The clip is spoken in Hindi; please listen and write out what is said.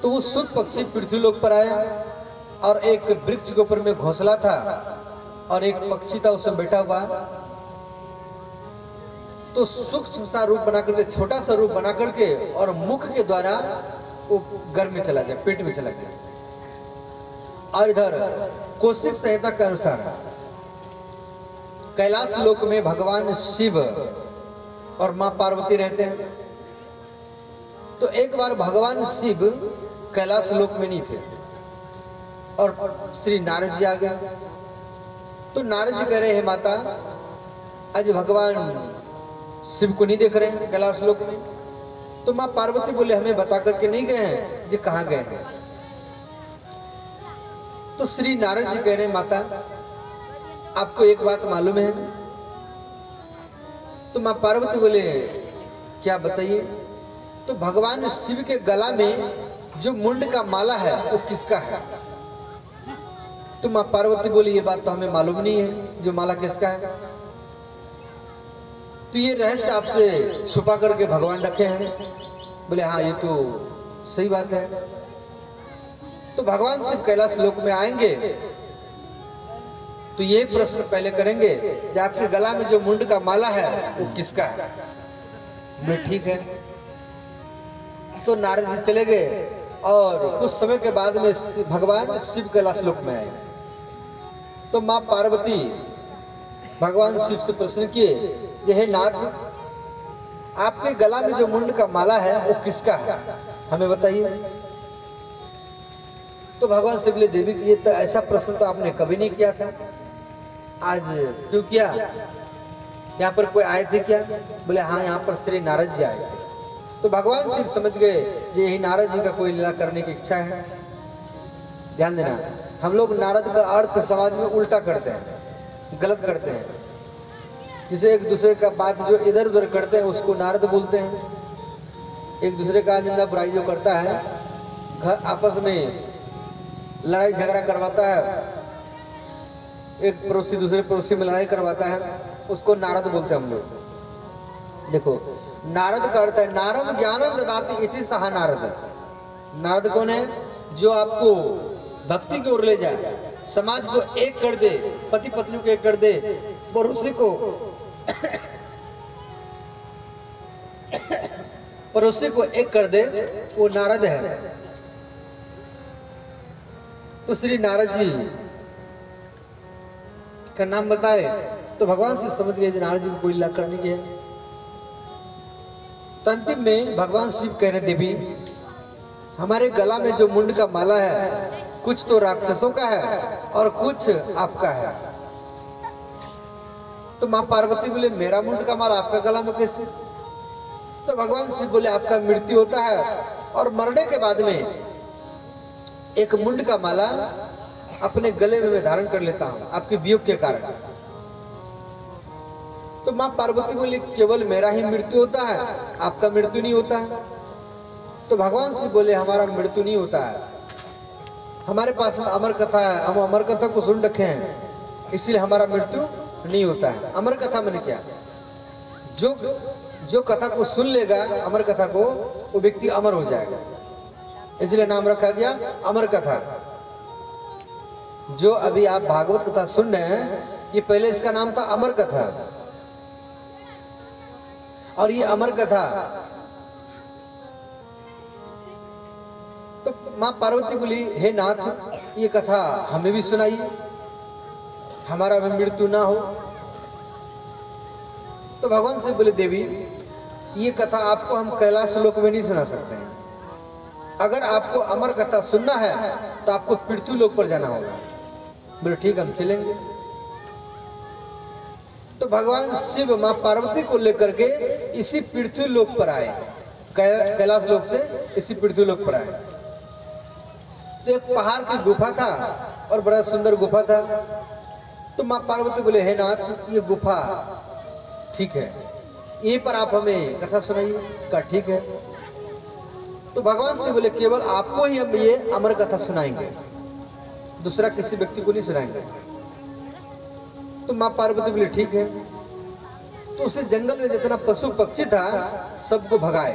तो वो सुत पक्षी पृथ्वी लोक पर आया और एक वृक्ष के ऊपर में घोंसला था और एक पक्षी था उसमें बैठा हुआ। तो सूक्ष्म सा रूप बना करके, छोटा सा रूप बना करके और मुख के द्वारा वो गर्भ में चला गया, पेट में चला गया। और इधर कौशिक संहिता के अनुसार कैलाश लोक में भगवान शिव और मां पार्वती रहते हैं। तो एक बार भगवान शिव कैलाश लोक में नहीं थे और श्री नारद जी आ गए। तो नारद जी कह रहे हैं माता, आज भगवान शिव को नहीं देख रहे हैं कैलाश लोक में। तो मां पार्वती बोले हमें बता करके नहीं गए हैं जी, कहां गए हैं। तो श्री नारद जी कह रहे हैं माता आपको एक बात मालूम है। तो मां पार्वती बोले क्या बताइए। तो भगवान शिव के गला में जो मुंड का माला है वो किसका है। तो मां पार्वती बोली ये बात तो हमें मालूम नहीं है जो माला किसका है। तो ये रहस्य आपसे छुपा करके भगवान रखे हैं। बोले हाँ ये तो सही बात है। तो भगवान शिव कैलाश लोक में आएंगे तो ये प्रश्न पहले करेंगे कि आपके गला में जो मुंड का माला है वो किसका है। बोले ठीक है। तो नारद जी चले गए और कुछ समय के बाद में भगवान शिव कैलाश लोक में आए। तो मां पार्वती भगवान शिव से प्रश्न किए जे हे नाथ, आपके गला में जो मुंड का माला है वो किसका है, हमें बताइए। तो भगवान शिव बोले देवी ये तो ऐसा प्रश्न तो आपने कभी नहीं किया था, आज क्यों किया, यहाँ पर कोई आए थे क्या। बोले हाँ यहाँ पर श्री नारद जी आए थे। तो भगवान शिव समझ गए कि यही नारद जी का कोई लीला करने की इच्छा है। ध्यान देना, हम लोग नारद का अर्थ समाज में उल्टा करते हैं, गलत करते हैं। जिसे एक दूसरे का बात जो इधर उधर करते हैं उसको नारद बोलते हैं। एक दूसरे का निंदा बुराई जो करता है, घर आपस में लड़ाई झगड़ा करवाता है, एक पड़ोसी दूसरे पड़ोसी में लड़ाई करवाता है, उसको नारद बोलते हैं हम लोग। देखो नारद का अर्थ है नारद ज्ञानम ददाति इति सहा नारद। नारद कौन है, जो आपको भक्ति की ओर ले जाए, समाज को एक कर दे, पति पत्नी को एक कर दे, पड़ोसी को एक कर दे, वो नारद है। तो श्री नारद जी का नाम बताए तो भगवान शिव समझ गए नारद जी को कोई लीला करने की है। तो अंतिम में भगवान शिव कह रहे देवी हमारे गला में जो मुंड का माला है कुछ तो राक्षसों का है और कुछ आपका है। तो मां पार्वती बोले मेरा मुंड का माला आपका गला में कैसे। तो भगवान शिव बोले आपका मृत्यु होता है और मरने के बाद में एक मुंड का माला अपने गले में मैं धारण कर लेता हूं आपके वियोग के कारण। तो मां पार्वती बोली केवल मेरा ही मृत्यु होता है, आपका मृत्यु नहीं होता है। तो भगवान शिव बोले हमारा मृत्यु नहीं होता है, हमारे पास में अमर कथा है, हम अमर कथा को सुन रखे हैं, इसलिए हमारा मृत्यु नहीं होता है। अमर कथा मैंने क्या, जो कथा को सुन लेगा अमर कथा को, वो व्यक्ति अमर हो जाएगा, इसलिए नाम रखा गया अमर कथा। जो अभी आप भागवत कथा सुन रहे हैं, ये पहले इसका नाम था अमर कथा। और ये अमर कथा तो मां पार्वती बोली हे नाथ ये कथा हमें भी सुनाइए, हमारा भी मृत्यु ना हो। तो भगवान से बोले देवी ये कथा आपको हम कैलाश लोक में नहीं सुना सकते हैं, अगर आपको अमर कथा सुनना है तो आपको पृथ्वी लोक पर जाना होगा। बोले ठीक हम चलेंगे। तो भगवान शिव मां पार्वती को लेकर के इसी पृथ्वी लोक पर आए, कैलाश लोक से इसी पृथ्वी लोक पर आए। तो एक पहाड़ की गुफा था और बड़ा सुंदर गुफा था। तो मां पार्वती बोले हे नाथ ये गुफा ठीक है, यहीं पर आप हमें कथा सुनाइए। का ठीक है। तो भगवान से बोले केवल आपको ही हम ये अमर कथा सुनाएंगे, दूसरा किसी व्यक्ति को नहीं सुनाएंगे। तो मां पार्वती बोले ठीक है। तो उसे जंगल में जितना पशु पक्षी था सबको भगाए